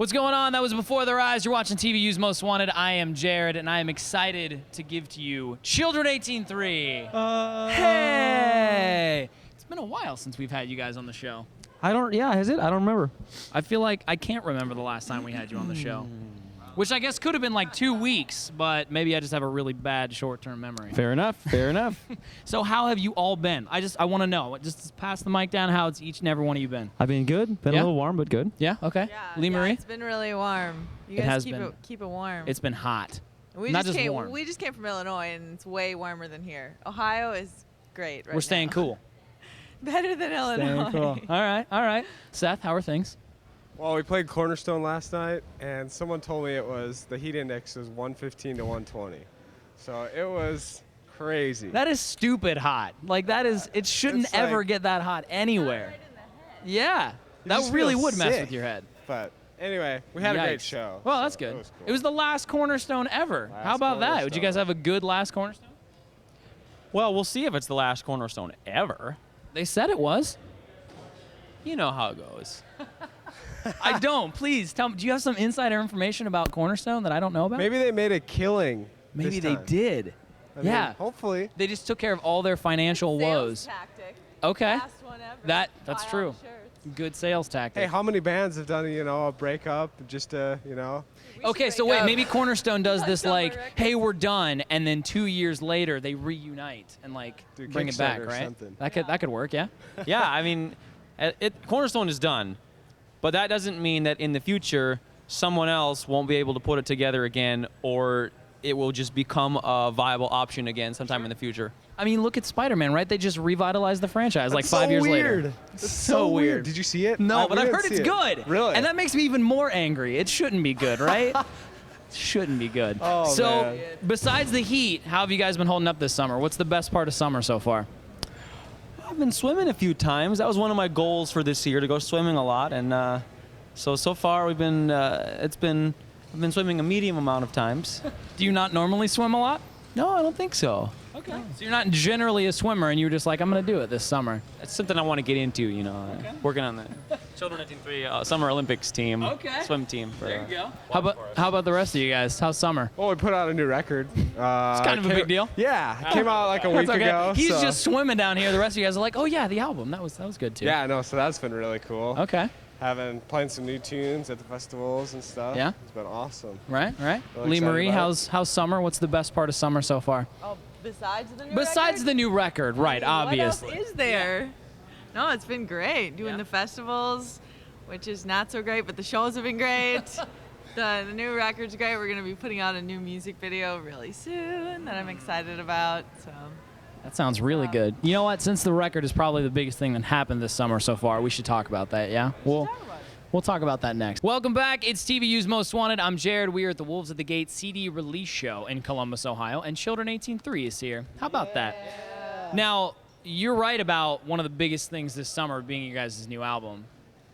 What's going on? That was Before Their Eyes. You're watching TVU's Most Wanted. I am Jared, and I am excited to give to you Children 18-3. Hey! It's been a while since we've had you guys on the show. Has it? I don't remember. I feel like I can't remember the last time we had you on the show. Which I guess could have been like 2 weeks, but maybe I just have a really bad short-term memory. Fair enough. Fair enough. So how have you all been? I want to know. Just pass the mic down. How it's each and every one of you been? I've been good. Been a little warm, but good. Yeah. Okay. Yeah, Lee Marie. it's been really warm. You It guys has keep it warm. It's been hot. We not just came, warm. We just came from Illinois, and it's way warmer than here. Ohio is great right We're staying now. cool. Better than Illinois. Staying cool. All right. All right. Seth, how are things? Well, we played Cornerstone last night, and someone told me the heat index was 115 to 120. So it was crazy. That is stupid hot. Like it shouldn't It's ever like- get that hot anywhere. Right in the head. Yeah. You That just really feel would mess sick. with your head. But anyway, we had a great Yikes. show. Well, that's so good. It was cool. It was the last Cornerstone ever. Last How about that? Would you guys Cornerstone. have a good last Cornerstone? Well, we'll see if it's the last Cornerstone ever. They said it was. You know how it goes. I don't. Please tell me. Do you have some insider information about Cornerstone that I don't know about? Maybe they made a killing. Maybe this they time. did. I mean, Yeah. hopefully. They just took care of all their financial Sales woes. tactic. Okay. Last one ever. That's Buy all true. the shirts. Good sales tactic. Hey, how many bands have done, a breakup just to, We Okay, should so break wait, up. maybe Cornerstone does this Summer like, records. hey, we're done, and then 2 years later they reunite and Do bring it back, Kickstarter or right? something. That could work, yeah. Yeah, I mean, Cornerstone is done, but that doesn't mean that in the future someone else won't be able to put it together again, or it will just become a viable option again sometime in the future. I mean, look at Spider-Man, right? They just revitalized the franchise like That's 5 so years weird. later. That's so weird. Did you see it? No, but we I've didn't heard see it's it. good. Really? And that makes me even more angry. It shouldn't be good, right? Shouldn't be good. Oh, so, man. besides the heat, how have you guys been holding up this summer? What's the best part of summer so far? I've been swimming a few times. That was one of my goals for this year, to go swimming a lot, and so far we've been I've been swimming a medium amount of times. Do you not normally swim a lot? No, I don't think so. Okay. So you're not generally a swimmer, and you're just like, I'm going to do it this summer. It's something I want to get into, working on the Children 18-3 Summer Olympics team, Okay. swim team. How about the rest of you guys? How's summer? Well, we put out a new record. It's kind of a big deal. Yeah, it came out like a week That's okay. ago. He's so- just swimming down here. The rest of you guys are like, oh yeah, the album. That was good too. Yeah, no, so that's been really cool. Okay. Playing some new tunes at the festivals and stuff. Yeah. It's been awesome. Right. Really Lee excited Marie, about how's summer? What's the best part of summer so far? Oh, besides the new Besides record? the new record, right? Obviously. What else is there? No, it's been great. Doing Yeah. the festivals, which is not so great, but the shows have been great. The new record's great. We're going to be putting out a new music video really soon that I'm excited about. So That sounds really good. You know what? Since the record is probably the biggest thing that happened this summer so far, we should talk about that, yeah? We'll talk about that next. Welcome back. It's TVU's Most Wanted. I'm Jared. We are at the Wolves at the Gate CD release show in Columbus, Ohio, and Children 18-3 is here. How about that? Now, you're right about one of the biggest things this summer being you guys' new album.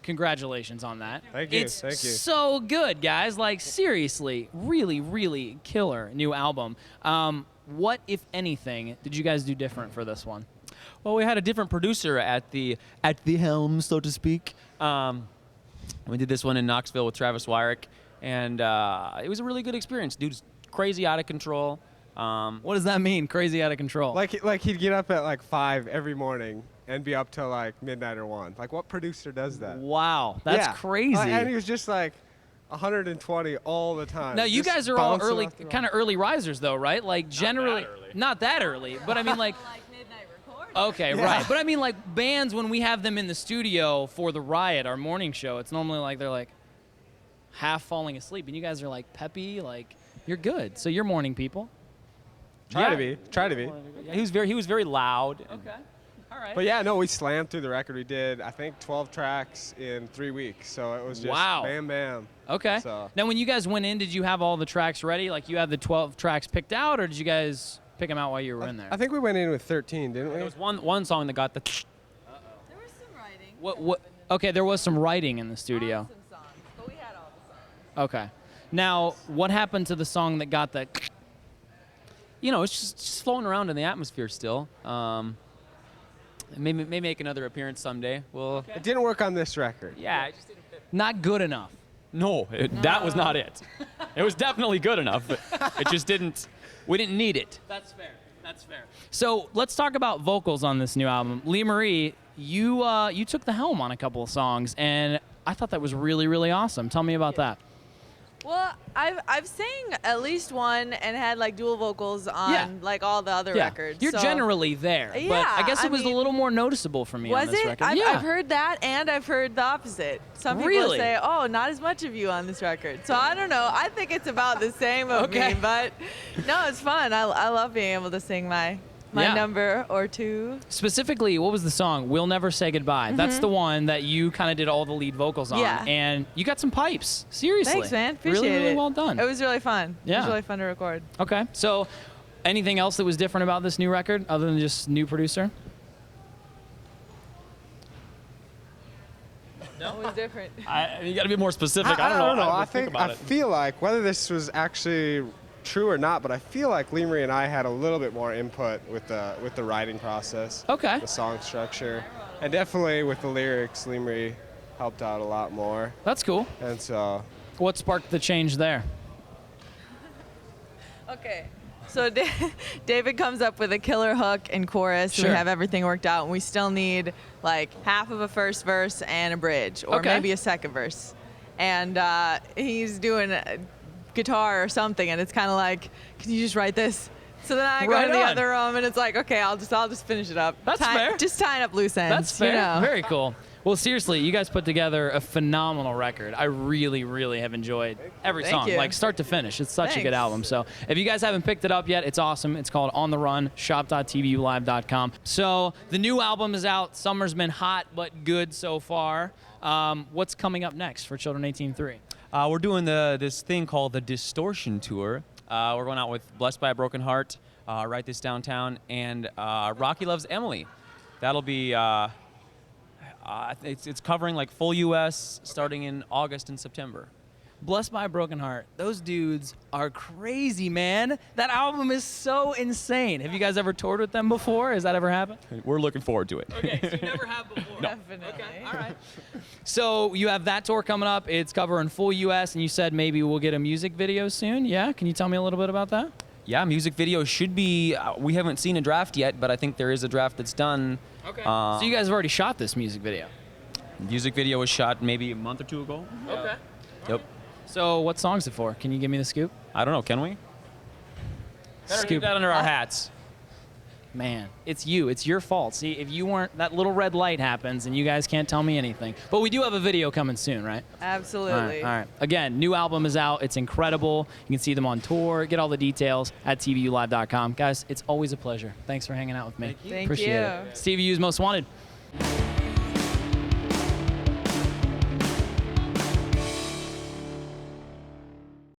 Congratulations on that. Thank you, It's thank you. so good, guys. Like, seriously, really, really killer new album. What, if anything, did you guys do different for this one? Well, we had a different producer at the helm, so to speak. We did this one in Knoxville with Travis Wyrick, and it was a really good experience. Dude's crazy out of control. What does that mean, crazy out of control? Like he'd get up at like 5 every morning and be up till like midnight or 1. Like, what producer does that? Wow, that's Yeah. crazy. And he was just like 120 all the time. Now, you just guys are all bouncing early, off the wall. kind of early risers, though, right? Like, generally, not that early, but I mean, like, midnight recording. okay, Yeah. right. But I mean, like, bands, when we have them in the studio for the Riot, our morning show, it's normally like they're like half falling asleep, and you guys are like peppy, like, you're good. So you're morning people. Try to be. Yeah, he was very loud. Okay. All right. But yeah, no, we slammed through the record. We did, I think, 12 tracks in 3 weeks. So it was just Wow. bam, bam. Okay. So- Now, when you guys went in, did you have all the tracks ready? Like, you had the 12 tracks picked out, or did you guys pick them out while you were in there? I think we went in with 13, didn't we? There was one song that got the. There was some writing. What? Okay, there was some writing in the studio. On some songs, but we had all the songs. Okay. Now, what happened to the song that got the? It's just floating around in the atmosphere still. Maybe make another appearance someday. Well, It didn't work on this record. yeah, it just didn't fit. Not good enough. No, that was not it. It was definitely good enough, but it just didn't. We didn't need it. That's fair. That's fair. So let's talk about vocals on this new album. Lee Marie, you took the helm on a couple of songs, and I thought that was really, really awesome. Tell me about that. Well, I've sang at least one and had like dual vocals on Yeah. like all the other records. You're so. generally there, but Yeah, I guess it I was a mean, little more noticeable for me on Was this it? record. I've heard that, and I've heard the opposite. Some people Really? say, "Oh, not as much of you on this record." So I don't know. I think it's about the same of Okay. me, but no, it's fun. I love being able to sing my Yeah. number or two. Specifically, what was the song? We'll Never Say Goodbye. That's the one that you kind of did all the lead vocals on. Yeah. And you got some pipes. Seriously. Thanks, man. Appreciate really, really it. well done. It was really fun. It Yeah. was really fun to record. Okay. So anything else that was different about this new record other than just new producer? It was different. You got to be more specific. I don't know. I think about it. feel like whether this was actually true or not, but I feel like Lee Marie and I had a little bit more input with the writing process. Okay. The song structure, and definitely with the lyrics, Lee Marie helped out a lot more. That's cool. And so, What sparked the change there? Okay. So David comes up with a killer hook and chorus. Sure. And we have everything worked out, and we still need like half of a first verse and a bridge, or Okay. maybe a second verse. And he's doing a guitar or something, and it's kind of like, can you just write this? So then I go Right to the on. other room, and it's like, okay, I'll just finish it up. That's fair. Just tying up loose ends. That's fair. You know? Very cool. Well, seriously, you guys put together a phenomenal record. I really, really have enjoyed every Thank song, you. like start to finish. It's such a good Thanks. album. So if you guys haven't picked it up yet, it's awesome. It's called On the Run, shop.tvulive.com. So the new album is out. Summer's been hot but good so far. What's coming up next for Children 18-3? We're doing this thing called the Distortion Tour. We're going out with Blessed by a Broken Heart, Write This Downtown, and Rocky Loves Emily. That'll be, it's covering like full U.S. starting in August and September. Blessed by a Broken Heart. Those dudes are crazy, man. That album is so insane. Have you guys ever toured with them before? Has that ever happened? We're looking forward to it. Okay, so you never have before. Definitely. All right. So you have that tour coming up. It's covering full U.S., and you said maybe we'll get a music video soon. Yeah? Can you tell me a little bit about that? Yeah, music video should be, we haven't seen a draft yet, but I think there is a draft that's done. Okay. So you guys have already shot this music video. Music video was shot maybe a month or two ago. Okay. Yep. So what song's it for? Can you give me the scoop? I don't know, can we? Better Scoop. keep that under our hats. Man, it's you. It's your fault. See, if you weren't, that little red light happens, and you guys can't tell me anything. But we do have a video coming soon, right? Absolutely. All right. Again, new album is out. It's incredible. You can see them on tour. Get all the details at TVUlive.com. Guys, it's always a pleasure. Thanks for hanging out with me. Thank Appreciate you. it. It's TVU's Most Wanted.